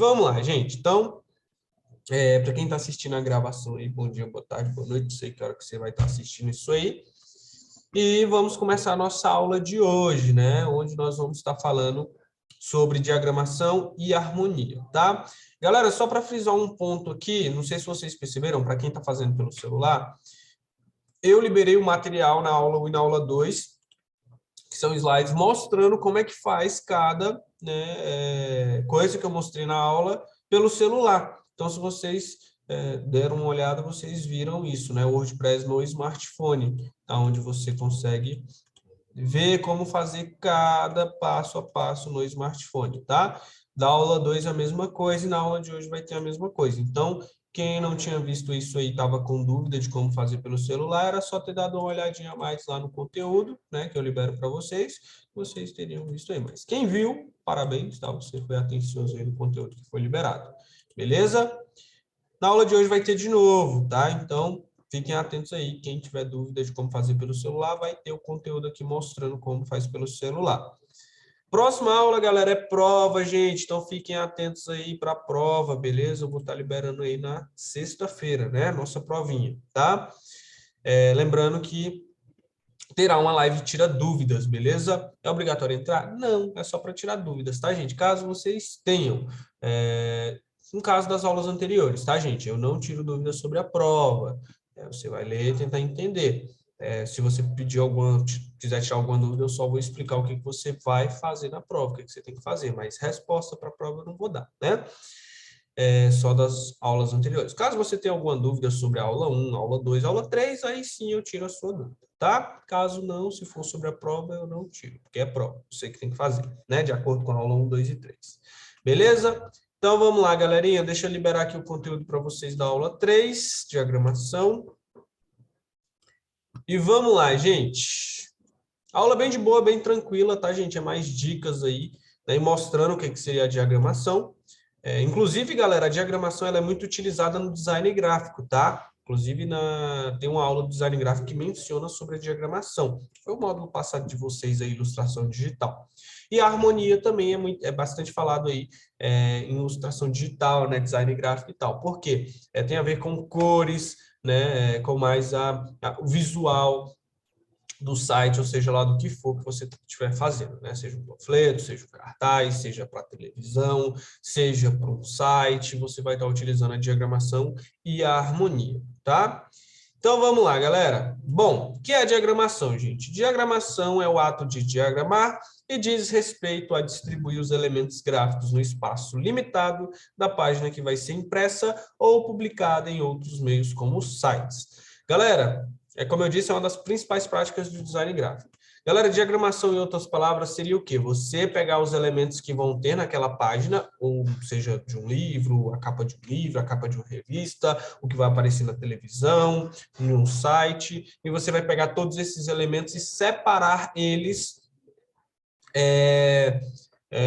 Vamos lá, gente. Então, para quem está assistindo a gravação aí, bom dia, boa tarde, boa noite, não sei que hora que você vai estar assistindo isso aí. E vamos começar a nossa aula de hoje, né? Onde nós vamos estar falando sobre diagramação e harmonia, tá? Galera, só para frisar um ponto aqui, não sei se vocês perceberam, para quem está fazendo pelo celular, eu liberei o material na aula 1 e na aula 2, que são slides mostrando como é que faz cada, né, coisa que eu mostrei na aula pelo celular. Então, se vocês deram uma olhada, vocês viram isso, né? O WordPress no smartphone, onde você consegue ver como fazer cada passo a passo no smartphone, tá? Da aula 2 a mesma coisa e na aula de hoje vai ter a mesma coisa. Então, quem não tinha visto isso aí, estava com dúvida de como fazer pelo celular, era só ter dado uma olhadinha a mais lá no conteúdo, né, que eu libero para vocês, vocês teriam visto aí. Mas quem viu, parabéns, tá? Você foi atencioso aí no conteúdo que foi liberado. Beleza? Na aula de hoje vai ter de novo, tá? Então, fiquem atentos aí. Quem tiver dúvida de como fazer pelo celular, vai ter o conteúdo aqui mostrando como faz pelo celular. Próxima aula, galera, é prova, gente. Então, fiquem atentos aí para a prova, beleza? Eu vou estar liberando aí na sexta-feira, né? Nossa provinha, tá? Lembrando que terá uma live tira dúvidas, beleza? É obrigatório entrar? Não, é só para tirar dúvidas, tá, gente? Caso vocês tenham, no caso das aulas anteriores, tá, gente? Eu não tiro dúvidas sobre a prova. Você vai ler e tentar entender. Se você quiser tirar alguma dúvida, eu só vou explicar o que você vai fazer na prova, o que você tem que fazer, mas resposta para a prova eu não vou dar, né? Só das aulas anteriores. Caso você tenha alguma dúvida sobre a aula 1, aula 2, aula 3, aí sim eu tiro a sua dúvida, tá? Caso não, se for sobre a prova, eu não tiro, porque é prova, você que tem que fazer, né? De acordo com a aula 1, 2 e 3. Beleza? Então vamos lá, galerinha, deixa eu liberar aqui o conteúdo para vocês da aula 3, diagramação. E vamos lá, gente. Aula bem de boa, bem tranquila, tá, gente? É mais dicas aí, né? Mostrando o que seria a diagramação. Inclusive, galera, a diagramação ela é muito utilizada no design gráfico, tá? Inclusive, tem uma aula do design gráfico que menciona sobre a diagramação. Foi o módulo passado de vocês aí, ilustração digital. E a harmonia também é bastante falado aí em ilustração digital, né? Design gráfico e tal. Por quê? Tem a ver com cores, né? Com mais o visual do site, ou seja lá do que for que você estiver fazendo, né? Seja um panfleto, seja um cartaz, seja para televisão, seja para um site, você vai estar utilizando a diagramação e a harmonia, tá? Então, vamos lá, galera. Bom, o que é a diagramação, gente? Diagramação é o ato de diagramar e diz respeito a distribuir os elementos gráficos no espaço limitado da página que vai ser impressa ou publicada em outros meios como os sites. Galera, como eu disse, é uma das principais práticas do design gráfico. Galera, diagramação, em outras palavras, seria o quê? Você pegar os elementos que vão ter naquela página, ou seja, de um livro, a capa de um livro, a capa de uma revista, o que vai aparecer na televisão, em um site, e você vai pegar todos esses elementos e separar eles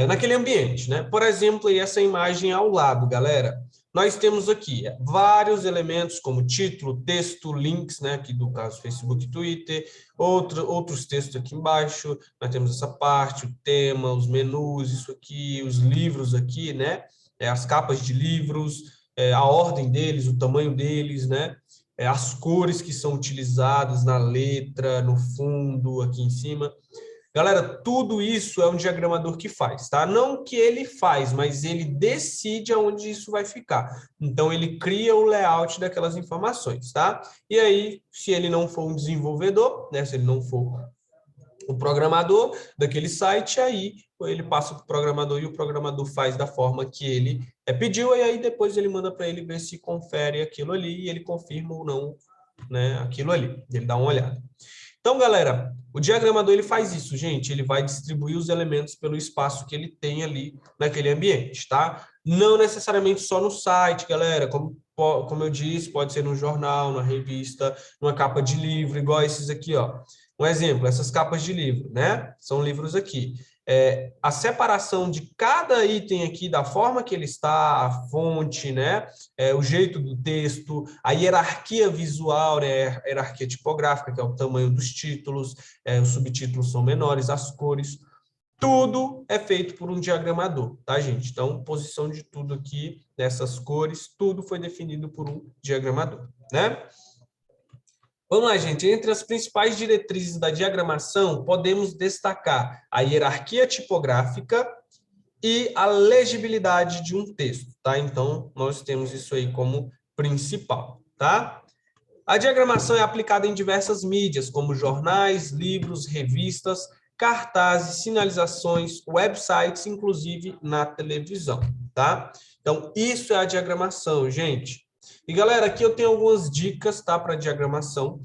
naquele ambiente, né? Por exemplo, essa imagem ao lado, galera. Nós temos aqui vários elementos como título, texto, links, né? Aqui do caso Facebook e Twitter, outros textos aqui embaixo. Nós temos essa parte, o tema, os menus, isso aqui, os livros aqui, né? As capas de livros, a ordem deles, o tamanho deles, né? As cores que são utilizadas na letra, no fundo, aqui em cima. Galera, tudo isso é um diagramador que faz, tá? Não que ele faz, mas ele decide aonde isso vai ficar. Então, ele cria o layout daquelas informações, tá? E aí, se ele não for um desenvolvedor, né? Se ele não for o programador daquele site, aí ele passa para o programador e o programador faz da forma que ele pediu, e aí depois ele manda para ele ver se confere aquilo ali e ele confirma ou não, né, aquilo ali. Ele dá uma olhada. Então, galera, o diagramador ele faz isso, gente. Ele vai distribuir os elementos pelo espaço que ele tem ali naquele ambiente, tá? Não necessariamente só no site, galera. Como eu disse, pode ser no jornal, na revista, numa capa de livro, igual esses aqui, ó. Um exemplo, essas capas de livro, né? São livros aqui. A separação de cada item aqui, da forma que ele está, a fonte, né? O jeito do texto, a hierarquia visual, né? A hierarquia tipográfica, que é o tamanho dos títulos, os subtítulos são menores, as cores. tudo é feito por um diagramador, tá, gente? Então, posição de tudo aqui, nessas cores, tudo foi definido por um diagramador, né? Vamos lá, gente. Entre as principais diretrizes da diagramação, podemos destacar a hierarquia tipográfica e a legibilidade de um texto, tá? Então, nós temos isso aí como principal, tá? A diagramação é aplicada em diversas mídias, como jornais, livros, revistas, cartazes, sinalizações, websites, inclusive na televisão, tá? Então, isso é a diagramação, gente. E, galera, aqui eu tenho algumas dicas, tá, para diagramação,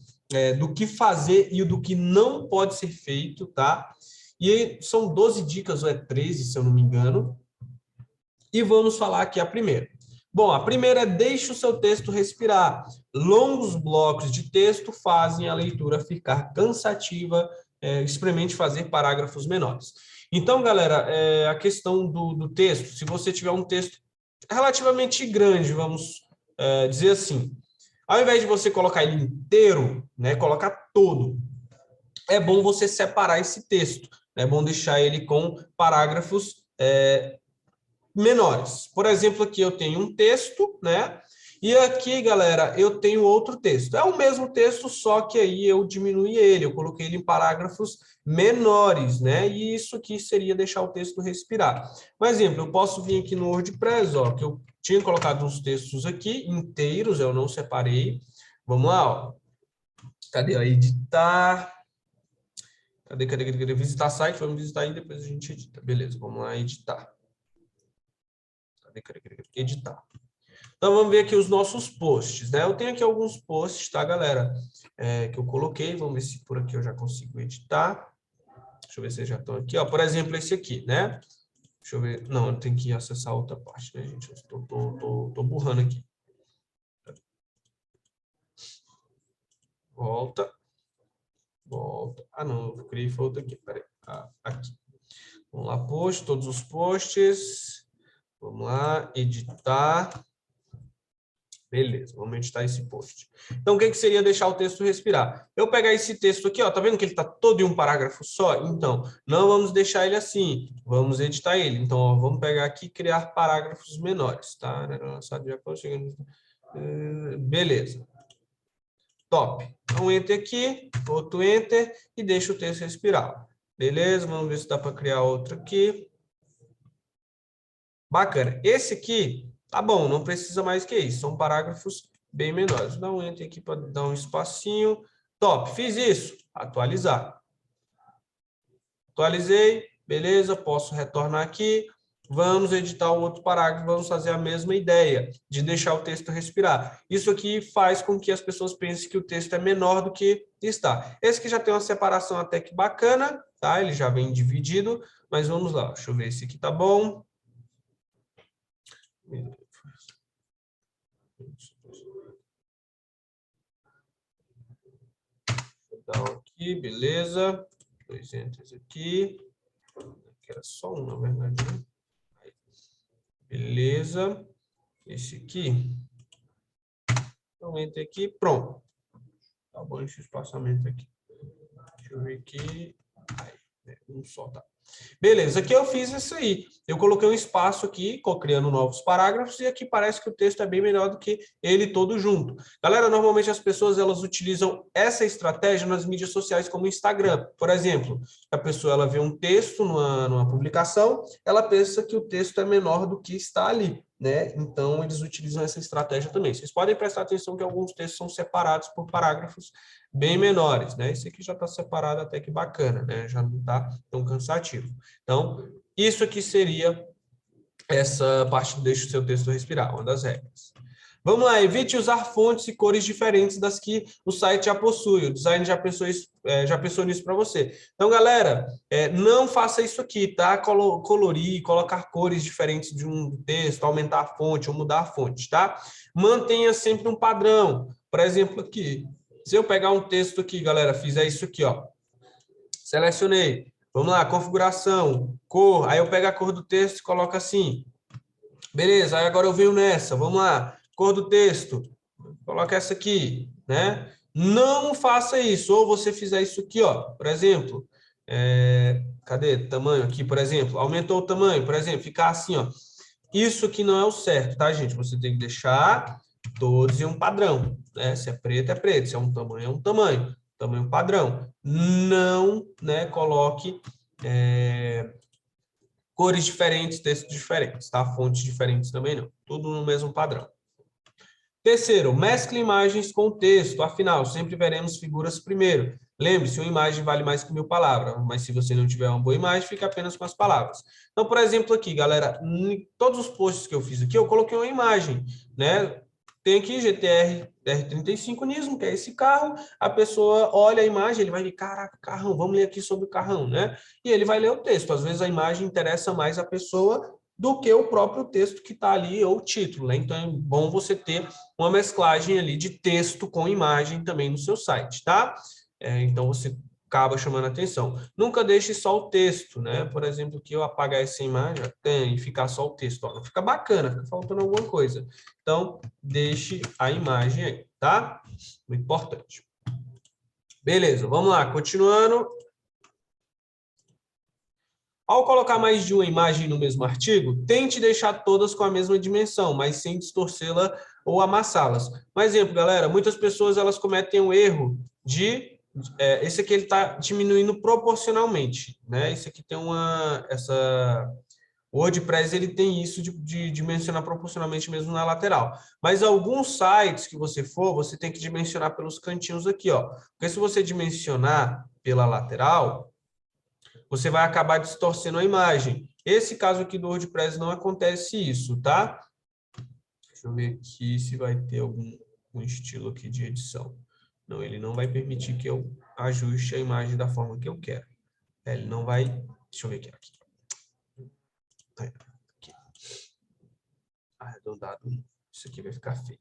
do que fazer e do que não pode ser feito, tá? E aí, são 12 dicas, ou é 13, se eu não me engano. E vamos falar aqui a primeira. Bom, a primeira é deixe o seu texto respirar. Longos blocos de texto fazem a leitura ficar cansativa, experimente fazer parágrafos menores. Então, galera, a questão do texto, se você tiver um texto relativamente grande, vamos dizer assim, ao invés de você colocar ele inteiro, né, colocar todo, é bom você separar esse texto, é bom deixar ele com parágrafos menores. Por exemplo, aqui eu tenho um texto, né? E aqui, galera, eu tenho outro texto. É o mesmo texto, só que aí eu diminui ele, eu coloquei ele em parágrafos menores, né? E isso aqui seria deixar o texto respirar. Por exemplo, eu posso vir aqui no WordPress, ó, que eu tinha colocado uns textos aqui inteiros, eu não separei. Vamos lá, ó. Cadê a editar? Cadê? Visitar site, vamos visitar aí, depois a gente edita. Beleza, vamos lá editar. Editar. Então, vamos ver aqui os nossos posts, né? Eu tenho aqui alguns posts, tá, galera? Que eu coloquei. Vamos ver se por aqui eu já consigo editar. Deixa eu ver se já estão aqui. Ó, por exemplo, esse aqui, né? Deixa eu ver. Não, eu tenho que acessar outra parte, né, gente? Eu tô burrando aqui. Volta. Volta. Ah, não. Eu criei foi outro aqui. Peraí. Aqui. Vamos lá, post. Todos os posts. Vamos lá. Editar. Beleza, vamos editar esse post. Então, o que seria deixar o texto respirar? Eu pegar esse texto aqui, ó, tá vendo que ele tá todo em um parágrafo só? Então, não vamos deixar ele assim, vamos editar ele. Então, ó, vamos pegar aqui e criar parágrafos menores, tá? Beleza. Top. Um enter aqui, outro enter e deixa o texto respirar. Beleza, vamos ver se dá para criar outro aqui. Bacana. Esse aqui, tá bom, não precisa mais que isso. São parágrafos bem menores. Vou dar um enter aqui para dar um espacinho. Top, fiz isso. Atualizar. Atualizei, beleza, posso retornar aqui. Vamos editar o outro parágrafo, vamos fazer a mesma ideia de deixar o texto respirar. Isso aqui faz com que as pessoas pensem que o texto é menor do que está. Esse aqui já tem uma separação até que bacana, tá? Ele já vem dividido, mas vamos lá. Deixa eu ver se aqui tá bom. Então, aqui, beleza. 2 enters aqui. Aqui era só um, na verdade. Né? Beleza. Esse aqui. Então, enter aqui, pronto. Tá bom esse espaçamento aqui. Deixa eu ver aqui. Aí, um só, tá. Beleza, aqui eu fiz isso aí. Eu coloquei um espaço aqui, criando novos parágrafos, e aqui parece que o texto é bem melhor do que ele todo junto. Galera, normalmente as pessoas elas utilizam essa estratégia nas mídias sociais como o Instagram. Por exemplo, a pessoa ela vê um texto numa publicação, ela pensa que o texto é menor do que está ali, né? Então, eles utilizam essa estratégia também. Vocês podem prestar atenção que alguns textos são separados por parágrafos bem menores, né? Esse aqui já está separado até que bacana, né? Já não está tão cansativo. Então, isso aqui seria essa parte do deixa o seu texto respirar, uma das regras. Vamos lá, evite usar fontes e cores diferentes das que o site já possui. O design já pensou nisso para você. Então, galera, não faça isso aqui, tá? Colorir, colocar cores diferentes de um texto, aumentar a fonte ou mudar a fonte, tá? Mantenha sempre um padrão. Por exemplo, aqui, se eu pegar um texto aqui, galera, fizer isso aqui, ó. Selecionei. Vamos lá, configuração, cor. Aí eu pego a cor do texto e coloco assim. Beleza, aí agora eu venho nessa. Vamos lá, cor do texto. Coloca essa aqui, né? Não faça isso. Ou você fizer isso aqui, ó. Por exemplo, Cadê? Tamanho aqui, por exemplo. Aumentou o tamanho, por exemplo, ficar assim, ó. Isso aqui não é o certo, tá, gente? Você tem que deixar todos em um padrão, né? Se é preto, se é um tamanho, tamanho padrão. Não, né, coloque cores diferentes, textos diferentes, tá? Fontes diferentes também não. Tudo no mesmo padrão. Terceiro, mescle imagens com texto. Afinal, sempre veremos figuras primeiro. Lembre-se, uma imagem vale mais que 1000 palavras, mas se você não tiver uma boa imagem, fica apenas com as palavras. Então, por exemplo, aqui, galera, em todos os posts que eu fiz aqui, eu coloquei uma imagem, né? Tem aqui GTR R35 Nismo, que é esse carro. A pessoa olha a imagem, ele vai ver, caraca, carrão, vamos ler aqui sobre o carrão, né? E ele vai ler o texto. Às vezes a imagem interessa mais a pessoa do que o próprio texto que está ali, ou o título, né? Então, é bom você ter uma mesclagem ali de texto com imagem também no seu site, tá? Então, você acaba chamando a atenção. Nunca deixe só o texto, né? Por exemplo, que eu apagar essa imagem e ficar só o texto. Ó, não fica bacana, fica faltando alguma coisa. Então, deixe a imagem aí, tá? Muito importante. Beleza, vamos lá, continuando. Ao colocar mais de uma imagem no mesmo artigo, tente deixar todas com a mesma dimensão, mas sem distorcê-la ou amassá-las. Um exemplo, galera, muitas pessoas elas cometem o erro de esse aqui ele está diminuindo proporcionalmente, né? Esse aqui tem o WordPress ele tem isso de dimensionar proporcionalmente mesmo na lateral. Mas alguns sites que você for, você tem que dimensionar pelos cantinhos aqui, ó. Porque se você dimensionar pela lateral, você vai acabar distorcendo a imagem. Esse caso aqui do WordPress não acontece isso, tá? Deixa eu ver aqui se vai ter algum estilo aqui de edição. Não, ele não vai permitir que eu ajuste a imagem da forma que eu quero. Ele não vai... Deixa eu ver aqui. Aqui. Arredondado. Isso aqui vai ficar feio.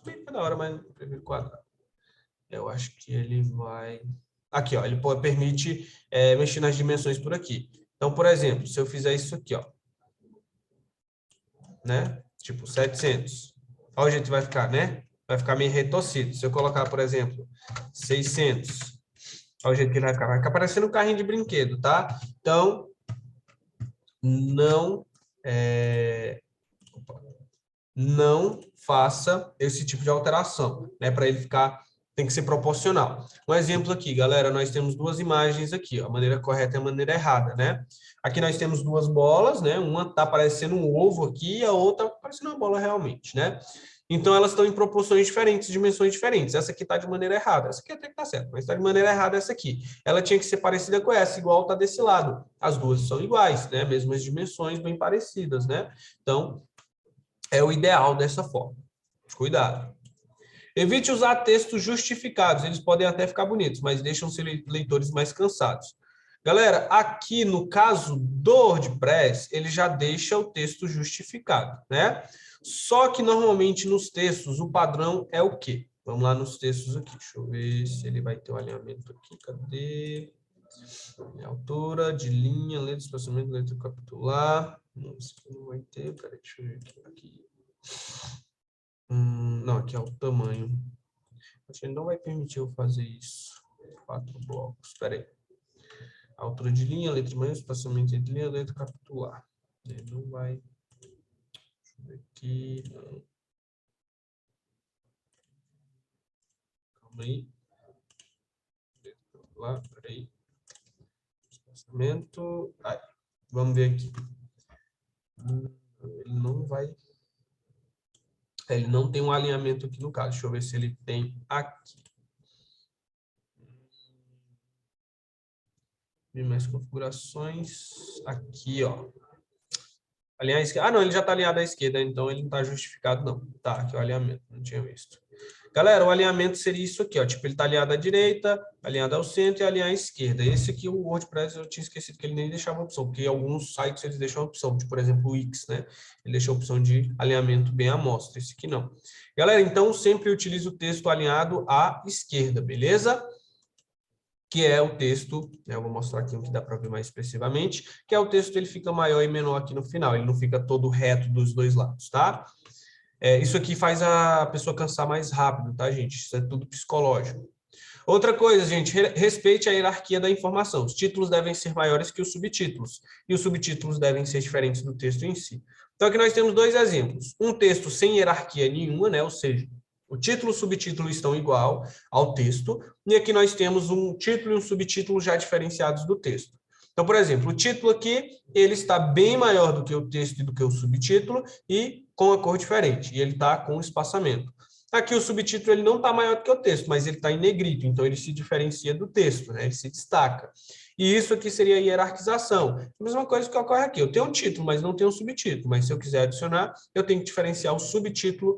Bem da hora, mas eu prefiro quadrado. Eu acho que ele vai... Aqui, ó, ele permite mexer nas dimensões por aqui. Então, por exemplo, se eu fizer isso aqui, ó, né? Tipo 700. Olha o jeito que vai ficar, né? Vai ficar meio retorcido. Se eu colocar, por exemplo, 600, olha o jeito que ele vai ficar. Vai ficar parecendo um carrinho de brinquedo, tá? Então, não faça esse tipo de alteração, né? Para ele ficar, tem que ser proporcional. Um exemplo aqui, galera, nós temos duas imagens aqui, ó. A maneira correta e a maneira errada, né? Aqui nós temos duas bolas, né? Uma tá parecendo um ovo aqui e a outra parecendo uma bola realmente, né? Então, elas estão em proporções diferentes, dimensões diferentes. Essa aqui está de maneira errada. Essa aqui até que está certo, mas está de maneira errada essa aqui. Ela tinha que ser parecida com essa, igual está desse lado. As duas são iguais, né? Mesmas dimensões, bem parecidas, né? Então, é o ideal dessa forma. Cuidado. Evite usar textos justificados. Eles podem até ficar bonitos, mas deixam os leitores mais cansados. Galera, aqui no caso do WordPress, ele já deixa o texto justificado, né? Só que normalmente nos textos o padrão é o quê? Vamos lá nos textos aqui. Deixa eu ver se ele vai ter o alinhamento aqui. Cadê? Altura de linha, letra, espaçamento, letra capitular. Não, isso aqui não vai ter. Peraí, deixa eu ver aqui. Não, aqui é o tamanho. Acho que ele não vai permitir eu fazer isso. 4 blocos. Espera aí. Altura de linha, letra de manhã, espaçamento entre linha, letra capitular. Ele não vai. Deixa eu ver aqui. Não. Calma aí. Letra capitular, espera aí. Espaçamento. Aí. Vamos ver aqui. Ele não vai. Ele não tem um alinhamento aqui no caso. Deixa eu ver se ele tem aqui. Ver mais configurações. Aqui, ó. Alinhar a esquerda. Ah, não, ele já está alinhado à esquerda, então ele não está justificado, não. Tá, aqui é o alinhamento, não tinha visto. Galera, o alinhamento seria isso aqui, ó. Tipo, ele está alinhado à direita, alinhado ao centro e alinhar à esquerda. Esse aqui, o WordPress, eu tinha esquecido que ele nem deixava a opção, porque alguns sites eles deixam a opção, tipo, por exemplo, o Wix, né? Ele deixa a opção de alinhamento bem à mostra. Esse aqui não. Galera, então sempre utilize o texto alinhado à esquerda, beleza? Que é o texto, né, eu vou mostrar aqui o que dá para ver mais expressivamente, que é o texto, ele fica maior e menor aqui no final, ele não fica todo reto dos dois lados, tá? Isso aqui faz a pessoa cansar mais rápido, tá, gente? Isso é tudo psicológico. Outra coisa, gente, respeite a hierarquia da informação. Os títulos devem ser maiores que os subtítulos, e os subtítulos devem ser diferentes do texto em si. Então, aqui nós temos dois exemplos. Um texto sem hierarquia nenhuma, né? Ou seja, o título e o subtítulo estão igual ao texto, e aqui nós temos um título e um subtítulo já diferenciados do texto. Então, por exemplo, o título aqui, ele está bem maior do que o texto e do que o subtítulo, e com a cor diferente, e ele está com espaçamento. Aqui o subtítulo ele não está maior do que o texto, mas ele está em negrito, então ele se diferencia do texto, né? Ele se destaca. E isso aqui seria a hierarquização. A mesma coisa que ocorre aqui. Eu tenho um título, mas não tenho um subtítulo. Mas se eu quiser adicionar, eu tenho que diferenciar o subtítulo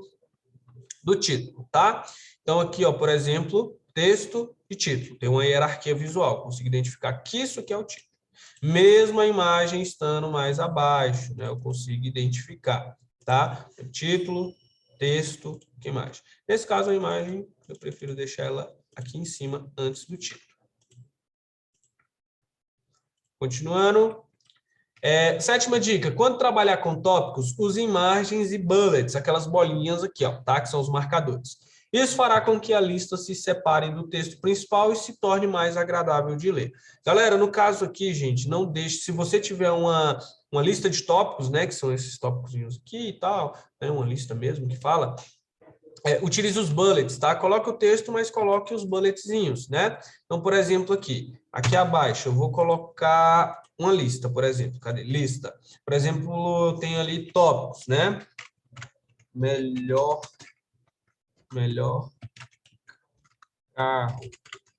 do título, tá? Então aqui, ó, por exemplo, texto e título. Tem uma hierarquia visual. Consigo identificar que isso aqui é o título. Mesmo a imagem estando mais abaixo, né? Eu consigo identificar, tá? O título, texto, que mais? Nesse caso, a imagem, eu prefiro deixar ela aqui em cima antes do título. Continuando. Sétima dica, quando trabalhar com tópicos, use margens e bullets, aquelas bolinhas aqui, ó, tá? Que são os marcadores. Isso fará com que a lista se separe do texto principal e se torne mais agradável de ler. Galera, no caso aqui, gente, não deixe, se você tiver uma lista de tópicos, né, que são esses tópicos aqui e tal, né, uma lista mesmo que fala, utilize os bullets, tá? Coloque o texto, mas coloque os bulletzinhos, né? Então, por exemplo, aqui abaixo, eu vou colocar uma lista, por exemplo. Cadê? Lista. Por exemplo, eu tenho ali tópicos, né? Melhor carro.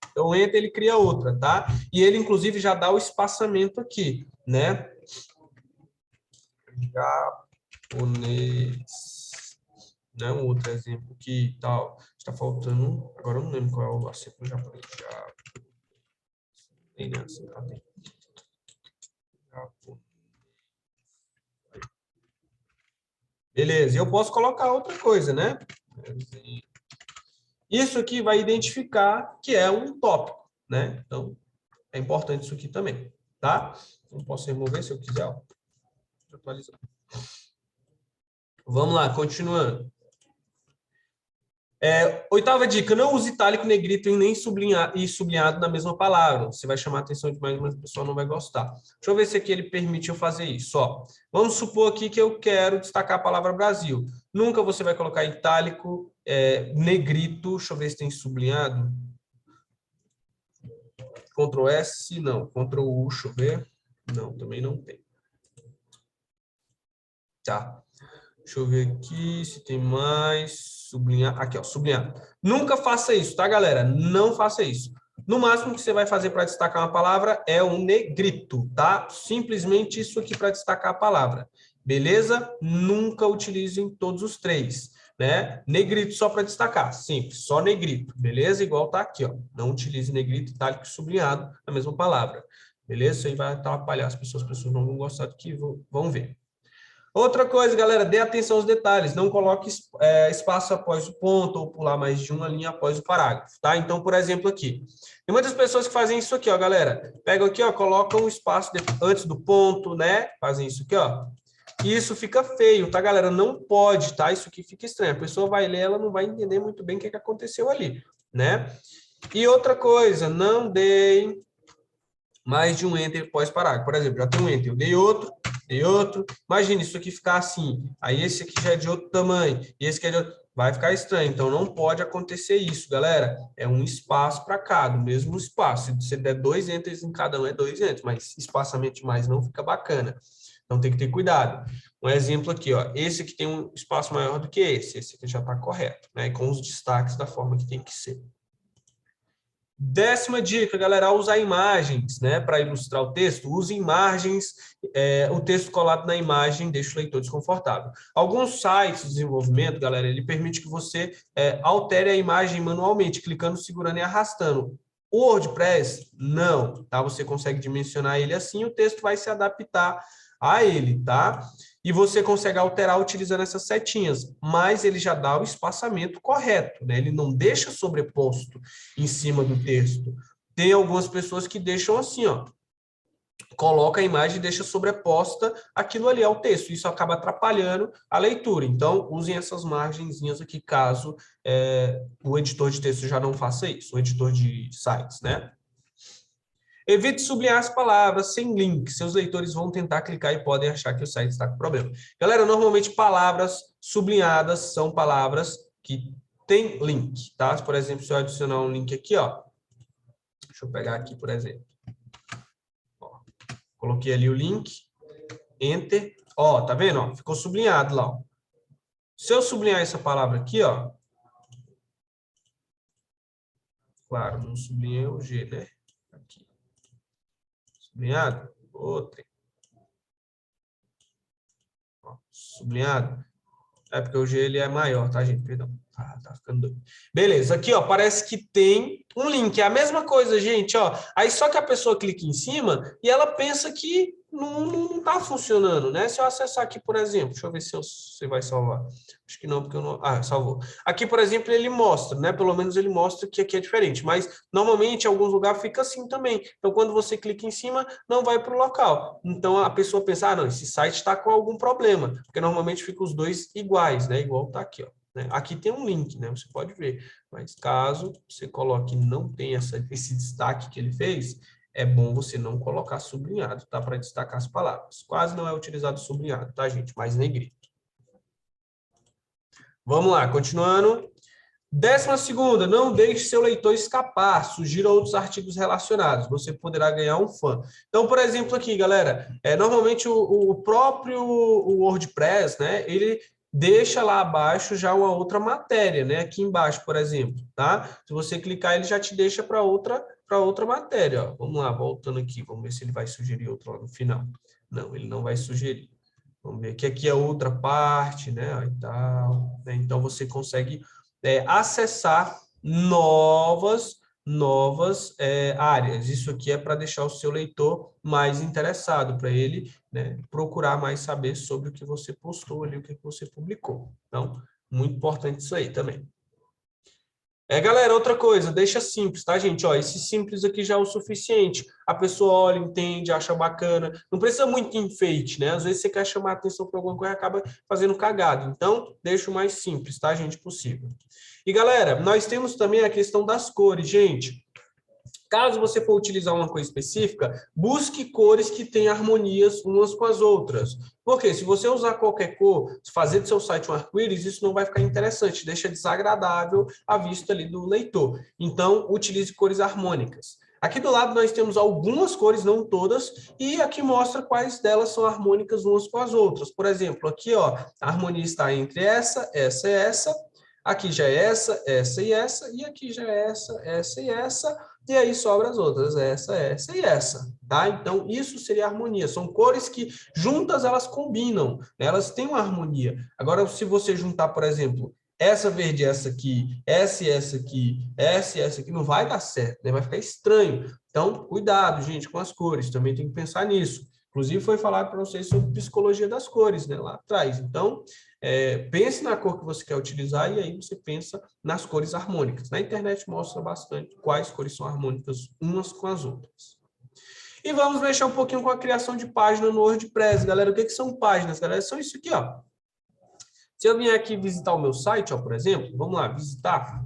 Então, entra, ele cria outra, tá? E ele, inclusive, já dá o espaçamento aqui, né? Japonês. Né? Um outro exemplo que tal. Está faltando. Agora eu não lembro qual é o acento japonês. Tem, né? Assim, tá, tem. Beleza, e eu posso colocar outra coisa, né? Isso aqui vai identificar que é um tópico, né? Então, é importante isso aqui também, tá? Não posso remover se eu quiser, ó. Atualizar. Vamos lá, continuando. Oitava dica, não use itálico, negrito e nem sublinhado na mesma palavra. Você vai chamar a atenção demais, mas a pessoa não vai gostar. Deixa eu ver se aqui ele permite eu fazer isso. Ó. Vamos supor aqui que eu quero destacar a palavra Brasil. Nunca você vai colocar itálico, negrito. Deixa eu ver se tem sublinhado. Ctrl S, não. Ctrl U, deixa eu ver. Não, também não tem. Tá. Deixa eu ver aqui se tem mais. Sublinhar. Aqui, ó, sublinhar. Nunca faça isso, tá, galera? Não faça isso. No máximo que você vai fazer para destacar uma palavra é um negrito, tá? Simplesmente isso aqui para destacar a palavra. Beleza? Nunca utilizem todos os três, né? Negrito só para destacar. Simples, só negrito. Beleza? Igual tá aqui, ó. Não utilize negrito, itálico e sublinhado na mesma palavra. Beleza? Isso aí vai atrapalhar as pessoas não vão gostar do que vão ver. Outra coisa, galera, dê atenção aos detalhes. Não coloque espaço após o ponto ou pular mais de uma linha após o parágrafo, tá? Então, por exemplo, aqui. Tem muitas pessoas que fazem isso aqui, ó, galera. Pegam aqui, ó, colocam o espaço antes do ponto, né? Fazem isso aqui, ó. E isso fica feio, tá, galera? Não pode, tá? Isso aqui fica estranho. A pessoa vai ler, ela não vai entender muito bem o que aconteceu ali, né? E outra coisa, não deem mais de um enter pós-parágrafo. Por exemplo, já tem um enter, eu dei outro. Imagina isso aqui ficar assim. Aí esse aqui já é de outro tamanho. E esse aqui é de outro. Vai ficar estranho. Então, não pode acontecer isso, galera. É um espaço para cada, o mesmo espaço. Se você der 2 enters em cada um, é 2 enters. Mas espaçamento demais não fica bacana. Então, tem que ter cuidado. Um exemplo aqui, ó. Esse aqui tem um espaço maior do que esse. Esse aqui já está correto, né? E com os destaques da forma que tem que ser. 10ª dica, galera, usar imagens, né, para ilustrar o texto. Use imagens, o texto colado na imagem deixa o leitor desconfortável. Alguns sites de desenvolvimento, galera, ele permite que você altere a imagem manualmente, clicando, segurando e arrastando. O WordPress, não, tá? Você consegue dimensionar ele assim, o texto vai se adaptar a ele, tá? E você consegue alterar utilizando essas setinhas, mas ele já dá o espaçamento correto, né? Ele não deixa sobreposto em cima do texto. Tem algumas pessoas que deixam assim, ó. coloca a imagem e deixa sobreposta aquilo ali ao texto. Isso acaba atrapalhando a leitura. Então, usem essas margenzinhas aqui, caso o editor de texto já não faça isso, o editor de sites, né? Evite sublinhar as palavras sem link. Seus leitores vão tentar clicar e podem achar que o site está com problema. Galera, normalmente palavras sublinhadas são palavras que têm link, tá? Por exemplo, se eu adicionar um link aqui, ó. Deixa eu pegar aqui, por exemplo. Ó, coloquei ali o link, Enter. Ó, tá vendo? Ó, ficou sublinhado lá, ó. Se eu sublinhar essa palavra aqui, ó. Claro, não sublinhei o G, né? Aqui. Sublinhado. Outra. Ó, sublinhado. É porque o G ele é maior, tá, gente? Perdão. Tá ficando doido. Beleza, aqui, ó, parece que tem um link. É a mesma coisa, gente, ó. Aí só que a pessoa clica em cima e ela pensa que não tá funcionando, né? Se eu acessar aqui, por exemplo, deixa eu ver se vai salvar. Acho que não, porque eu não... Ah, salvou. Aqui, por exemplo, ele mostra, né? Pelo menos ele mostra que aqui é diferente. Mas, normalmente, em alguns lugares fica assim também. Então, quando você clica em cima, não vai para o local. Então, a pessoa pensa, ah, não, esse site está com algum problema. Porque, normalmente, fica os dois iguais, né? Igual tá aqui, ó. Aqui tem um link, né? Você pode ver. Mas, caso você coloque não tem esse destaque que ele fez, é bom você não colocar sublinhado, tá? Para destacar as palavras. Quase não é utilizado sublinhado, tá, gente? Mais negrito. Vamos lá, continuando. 12ª, não deixe seu leitor escapar, sugira outros artigos relacionados, você poderá ganhar um fã. Então, por exemplo, aqui, galera, normalmente o próprio WordPress, né, ele deixa lá abaixo já uma outra matéria, né, aqui embaixo, por exemplo, tá? Se você clicar, ele já te deixa para outra matéria, ó. Vamos lá, voltando aqui, vamos ver se ele vai sugerir outra lá no final. Não, ele não vai sugerir. Vamos ver que aqui é outra parte, né, e tal, né? Então, você consegue acessar novas áreas. Isso aqui é para deixar o seu leitor mais interessado, para ele, né, procurar mais saber sobre o que você postou ali, o que você publicou. Então, muito importante isso aí também. Galera, outra coisa, deixa simples, tá, gente? Ó, esse simples aqui já é o suficiente. A pessoa olha, entende, acha bacana. Não precisa muito enfeite, né? Às vezes você quer chamar a atenção para alguma coisa e acaba fazendo cagado. Então, deixa o mais simples, tá, gente? Possível. E, galera, nós temos também a questão das cores, gente. Caso você for utilizar uma coisa específica, busque cores que tenham harmonias umas com as outras. Porque se você usar qualquer cor, fazer do seu site um arco-íris, isso não vai ficar interessante, deixa desagradável a vista ali do leitor. Então, utilize cores harmônicas. Aqui do lado nós temos algumas cores, não todas, e aqui mostra quais delas são harmônicas umas com as outras. Por exemplo, aqui, ó, a harmonia está entre essa e essa. Aqui já é essa e essa, e aqui já é essa e essa, e aí sobra as outras, essa e essa, tá? Então, isso seria harmonia. São cores que juntas elas combinam, né? Elas têm uma harmonia. Agora, se você juntar, por exemplo, essa verde, essa aqui, essa e essa aqui, essa e essa aqui, não vai dar certo, né? Vai ficar estranho. Então, cuidado, gente, com as cores. Também tem que pensar nisso. Inclusive, foi falado para vocês sobre psicologia das cores, né? Lá atrás. Então, pense na cor que você quer utilizar e aí você pensa nas cores harmônicas. Na internet mostra bastante quais cores são harmônicas umas com as outras. E vamos mexer um pouquinho com a criação de página no WordPress, galera. O que são páginas, galera? São isso aqui, ó. Se eu vier aqui visitar o meu site, ó, por exemplo, vamos lá, visitar,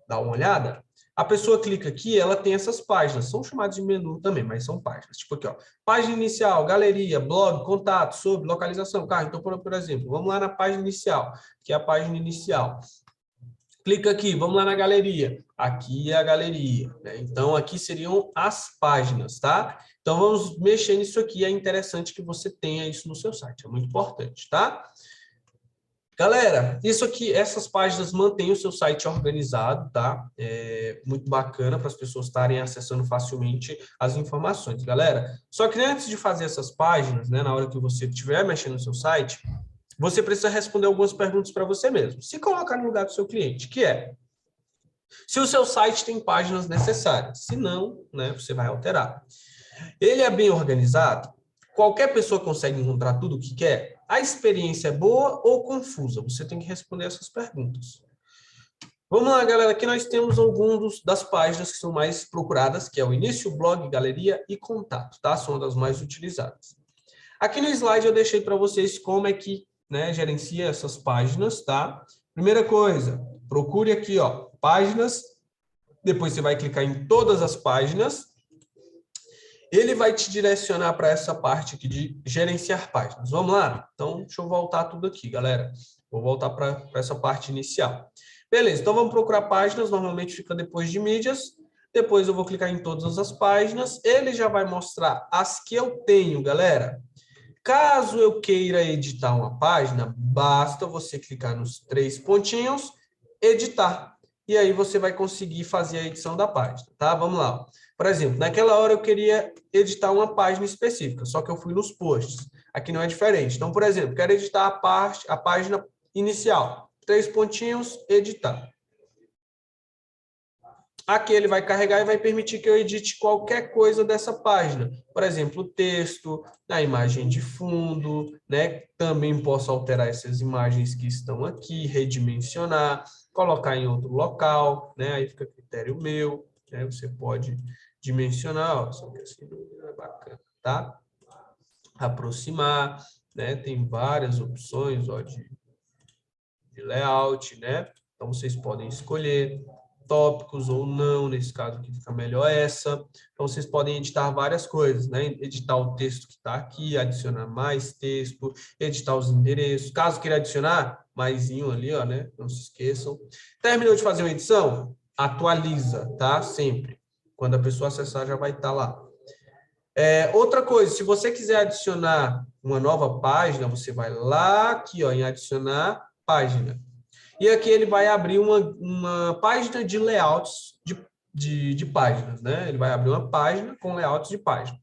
dar uma olhada. A pessoa clica aqui, ela tem essas páginas, são chamadas de menu também, mas são páginas. Tipo aqui, ó, página inicial, galeria, blog, contato, sobre, localização, carro. Então, por exemplo, vamos lá na página inicial, que é a página inicial. Clica aqui, vamos lá na galeria. Aqui é a galeria, né? Então, aqui seriam as páginas, tá? Então, vamos mexer nisso aqui. É interessante que você tenha isso no seu site, é muito importante, tá? Galera, isso aqui, essas páginas mantêm o seu site organizado, tá? É muito bacana para as pessoas estarem acessando facilmente as informações, galera. Só que antes de fazer essas páginas, né, na hora que você estiver mexendo no seu site, você precisa responder algumas perguntas para você mesmo. Se colocar no lugar do seu cliente, que é: se o seu site tem páginas necessárias, se não, né, você vai alterar. Ele é bem organizado? Qualquer pessoa consegue encontrar tudo o que quer? A experiência é boa ou confusa? Você tem que responder essas perguntas. Vamos lá, galera. Aqui nós temos alguns das páginas que são mais procuradas, que é o início, blog, galeria e contato, tá? São das mais utilizadas. Aqui no slide eu deixei para vocês como é que, né, gerencia essas páginas, tá? Primeira coisa, procure aqui, ó, páginas. Depois você vai clicar em todas as páginas. Ele vai te direcionar para essa parte aqui de gerenciar páginas. Vamos lá? Então, deixa eu voltar tudo aqui, galera. Vou voltar para essa parte inicial. Beleza, então vamos procurar páginas. Normalmente fica depois de mídias. Depois eu vou clicar em todas as páginas. Ele já vai mostrar as que eu tenho, galera. Caso eu queira editar uma página, basta você clicar nos 3 pontinhos, editar. E aí você vai conseguir fazer a edição da página, tá? Vamos lá. Por exemplo, naquela hora eu queria editar uma página específica, só que eu fui nos posts. Aqui não é diferente. Então, por exemplo, quero editar a página inicial. 3 pontinhos, editar. Aqui ele vai carregar e vai permitir que eu edite qualquer coisa dessa página. Por exemplo, o texto, a imagem de fundo, né? Também posso alterar essas imagens que estão aqui, redimensionar, colocar em outro local, né? Aí fica a critério meu, né? Você pode dimensionar, ó, só que assim não é bacana, tá? Aproximar, né? Tem várias opções, ó, de layout, né? Então vocês podem escolher tópicos ou não, nesse caso aqui fica melhor essa. Então, vocês podem editar várias coisas, né? Editar o texto que está aqui, adicionar mais texto, editar os endereços. Caso queira adicionar, maisinho ali, ó, né? Não se esqueçam. Terminou de fazer uma edição? Atualiza, tá? Sempre. Quando a pessoa acessar, já vai estar lá. Outra coisa, se você quiser adicionar uma nova página, você vai lá aqui, ó, em adicionar página. E aqui ele vai abrir uma página de layouts de páginas, né? Ele vai abrir uma página com layouts de página.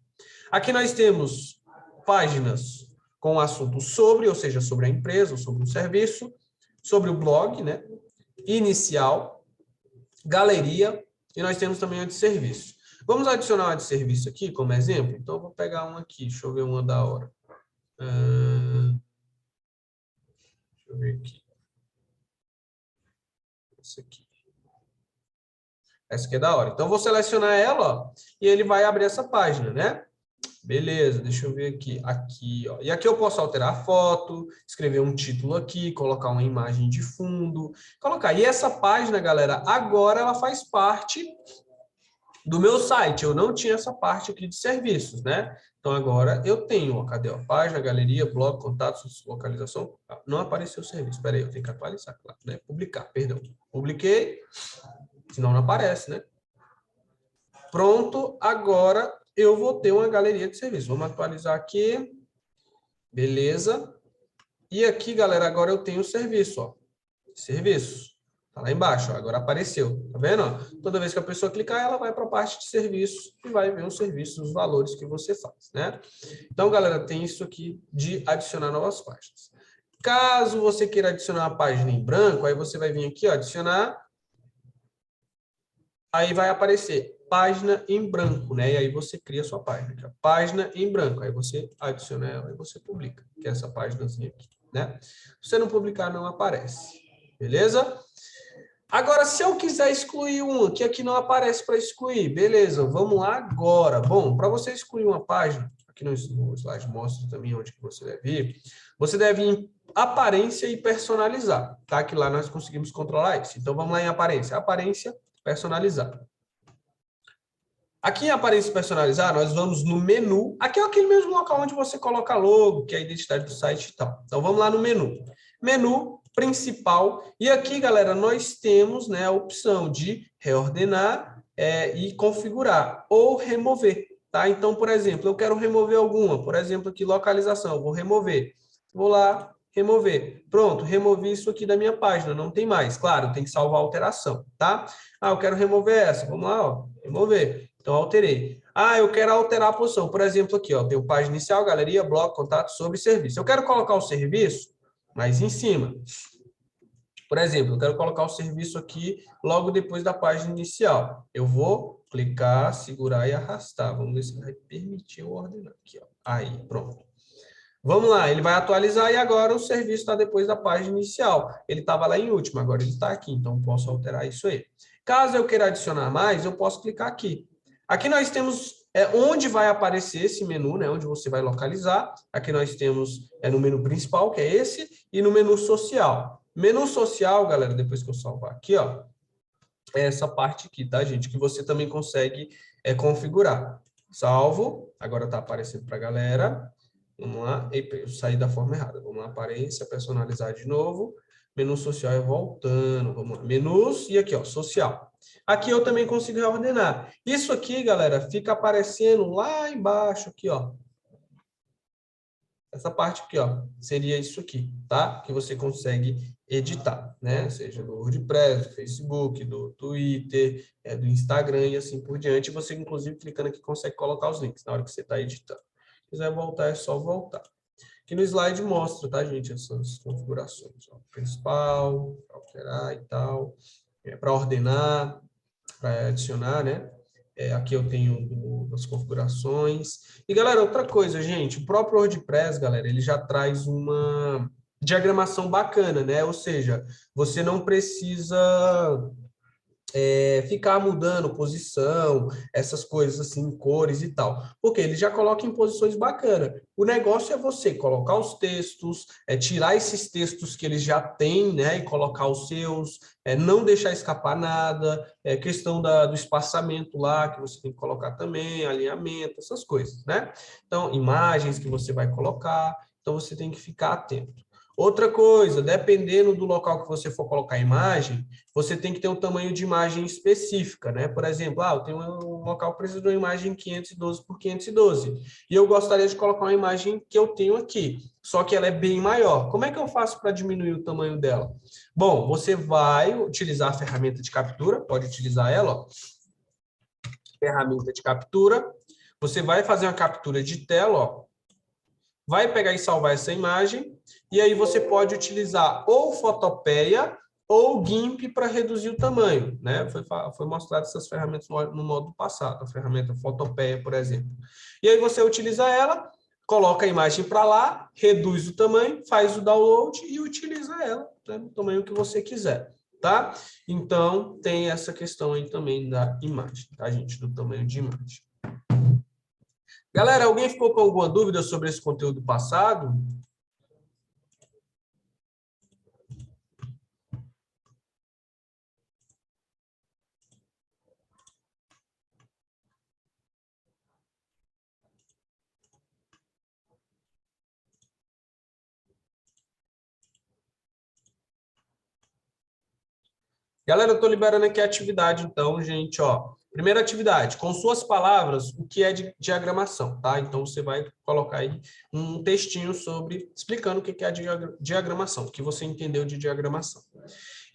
Aqui nós temos páginas com assunto sobre, ou seja, sobre a empresa, ou sobre um serviço, sobre o blog, né? Inicial, galeria, e nós temos também a de serviço. Vamos adicionar uma de serviço aqui como exemplo? Então, eu vou pegar uma aqui, deixa eu ver uma da hora. Deixa eu ver aqui. Essa aqui. Essa aqui é da hora. Então, vou selecionar ela, ó, e ele vai abrir essa página, né? Beleza, deixa eu ver aqui. Aqui, ó. E aqui eu posso alterar a foto, escrever um título aqui, colocar uma imagem de fundo, colocar. E essa página, galera, agora ela faz parte do meu site. Eu não tinha essa parte aqui de serviços, né? Então, agora eu tenho, ó, cadê? Ó, página, galeria, blog, contatos, localização. Ah, não apareceu o serviço. Espera aí, eu tenho que atualizar, claro, né? Publicar, perdão. Publiquei, senão não aparece, né? Pronto, agora eu vou ter uma galeria de serviços. Vamos atualizar aqui. Beleza. E aqui, galera, agora eu tenho o serviço, ó. Serviço. Tá lá embaixo, ó. Agora apareceu. Tá vendo? Ó? Toda vez que a pessoa clicar, ela vai para a parte de serviços e vai ver os serviços, os valores que você faz, né? Então, galera, tem isso aqui de adicionar novas páginas. Caso você queira adicionar uma página em branco, aí você vai vir aqui, ó, adicionar. Aí vai aparecer página em branco, né? E aí você cria a sua página. Aqui, ó, página em branco. Aí você adiciona ela e você publica, que é essa páginazinha aqui, né? Se você não publicar, não aparece. Beleza? Agora, se eu quiser excluir uma, que aqui não aparece para excluir, beleza, vamos lá agora. Bom, para você excluir uma página, aqui no slide mostra também onde que você deve ir, você deve ir em aparência e personalizar, tá? Que lá nós conseguimos controlar isso. Então, vamos lá em aparência. Aparência, personalizar. Aqui em aparência personalizar, nós vamos no menu. Aqui é aquele mesmo local onde você coloca logo, que é a identidade do site e tal. Então, vamos lá no menu. Menu principal. E aqui, galera, nós temos, né, a opção de reordenar e configurar ou remover, tá? Então, por exemplo, eu quero remover alguma. Por exemplo, aqui, localização. Eu vou remover. Vou lá, remover. Pronto, removi isso aqui da minha página. Não tem mais. Claro, tem que salvar a alteração, tá? Ah, eu quero remover essa. Vamos lá, ó. Remover. Então, alterei. Ah, eu quero alterar a posição. Por exemplo, aqui, ó, tem o página inicial, galeria, bloco, contato, sobre serviço. Eu quero colocar o serviço mais em cima. Por exemplo, eu quero colocar o serviço aqui logo depois da página inicial. Eu vou clicar, segurar e arrastar. Vamos ver se vai permitir eu ordenar aqui, ó. Aí, pronto. Vamos lá, ele vai atualizar e agora o serviço está depois da página inicial. Ele estava lá em último, agora ele está aqui, então posso alterar isso aí. Caso eu queira adicionar mais, eu posso clicar aqui. Aqui nós temos onde vai aparecer esse menu, né? Onde você vai localizar. Aqui nós temos no menu principal, que é esse, e no menu social. Menu social, galera, depois que eu salvar aqui, ó, é essa parte aqui, tá, gente? Que você também consegue configurar. Salvo, agora está aparecendo para a galera. Vamos lá, eu saí da forma errada. Vamos lá, aparência, personalizar de novo. Menu social é voltando. Vamos lá, menus e aqui, ó, social. Aqui eu também consigo reordenar. Isso aqui, galera, fica aparecendo lá embaixo, aqui, ó. Essa parte aqui, ó, seria isso aqui, tá? Que você consegue editar, né? Seja do WordPress, do Facebook, do Twitter, do Instagram e assim por diante. Você, inclusive, clicando aqui, consegue colocar os links na hora que você está editando. Se quiser voltar, é só voltar. Aqui no slide mostra, tá, gente? Essas configurações. Ó, principal, para alterar e tal, para ordenar, para adicionar, né? Aqui eu tenho as configurações. E, galera, outra coisa, gente, o próprio WordPress, galera, ele já traz uma diagramação bacana, né? Ou seja, você não precisa ficar mudando posição, essas coisas assim, cores e tal. Porque ele já coloca em posições bacanas. O negócio é você colocar os textos, tirar esses textos que eles já têm, né, e colocar os seus, não deixar escapar nada, questão do espaçamento lá, que você tem que colocar também, alinhamento, essas coisas, né? Então, imagens que você vai colocar, então você tem que ficar atento. Outra coisa, dependendo do local que você for colocar a imagem, você tem que ter um tamanho de imagem específica, né? Por exemplo, eu tenho um local que precisa de uma imagem 512 por 512, e eu gostaria de colocar uma imagem que eu tenho aqui, só que ela é bem maior. Como é que eu faço para diminuir o tamanho dela? Bom, você vai utilizar a ferramenta de captura, pode utilizar ela, ó, ferramenta de captura, você vai fazer uma captura de tela, ó, vai pegar e salvar essa imagem, e aí você pode utilizar ou Fotopeia ou GIMP para reduzir o tamanho, né? Foi mostrado essas ferramentas no módulo passado, a ferramenta Fotopeia, por exemplo. E aí você utiliza ela, coloca a imagem para lá, reduz o tamanho, faz o download e utiliza ela, né, no tamanho que você quiser, tá? Então, tem essa questão aí também da imagem, tá, gente? Do tamanho de imagem. Galera, alguém ficou com alguma dúvida sobre esse conteúdo passado? Galera, eu estou liberando aqui a atividade, então, gente, ó. Primeira atividade, com suas palavras, o que é de diagramação, tá? Então, você vai colocar aí um textinho explicando o que é a diagramação, o que você entendeu de diagramação.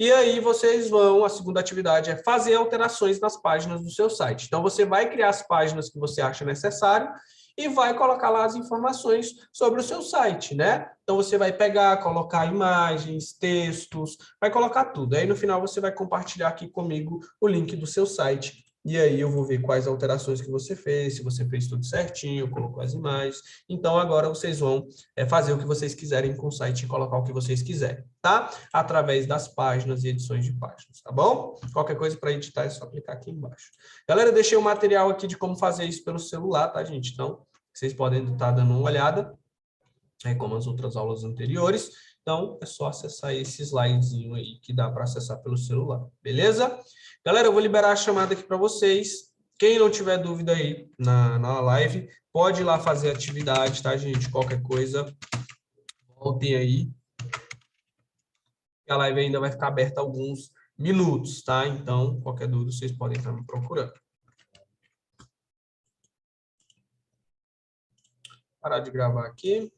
E aí, a segunda atividade é fazer alterações nas páginas do seu site. Então, você vai criar as páginas que você acha necessário e vai colocar lá as informações sobre o seu site, né? Então, você vai pegar, colocar imagens, textos, vai colocar tudo. Aí, no final, você vai compartilhar aqui comigo o link do seu site. E aí, eu vou ver quais alterações que você fez, se você fez tudo certinho, colocou as imagens. Então, agora vocês vão fazer o que vocês quiserem com o site e colocar o que vocês quiserem, tá? Através das páginas e edições de páginas, tá bom? Qualquer coisa para editar é só clicar aqui embaixo. Galera, eu deixei o material aqui de como fazer isso pelo celular, tá, gente? Então, vocês podem estar dando uma olhada, como as outras aulas anteriores. Então, é só acessar esse slidezinho aí que dá para acessar pelo celular, beleza? Galera, eu vou liberar a chamada aqui para vocês. Quem não tiver dúvida aí na live, pode ir lá fazer a atividade, tá, gente? Qualquer coisa, voltem aí. A live ainda vai ficar aberta alguns minutos, tá? Então, qualquer dúvida, vocês podem estar me procurando. Parar de gravar aqui.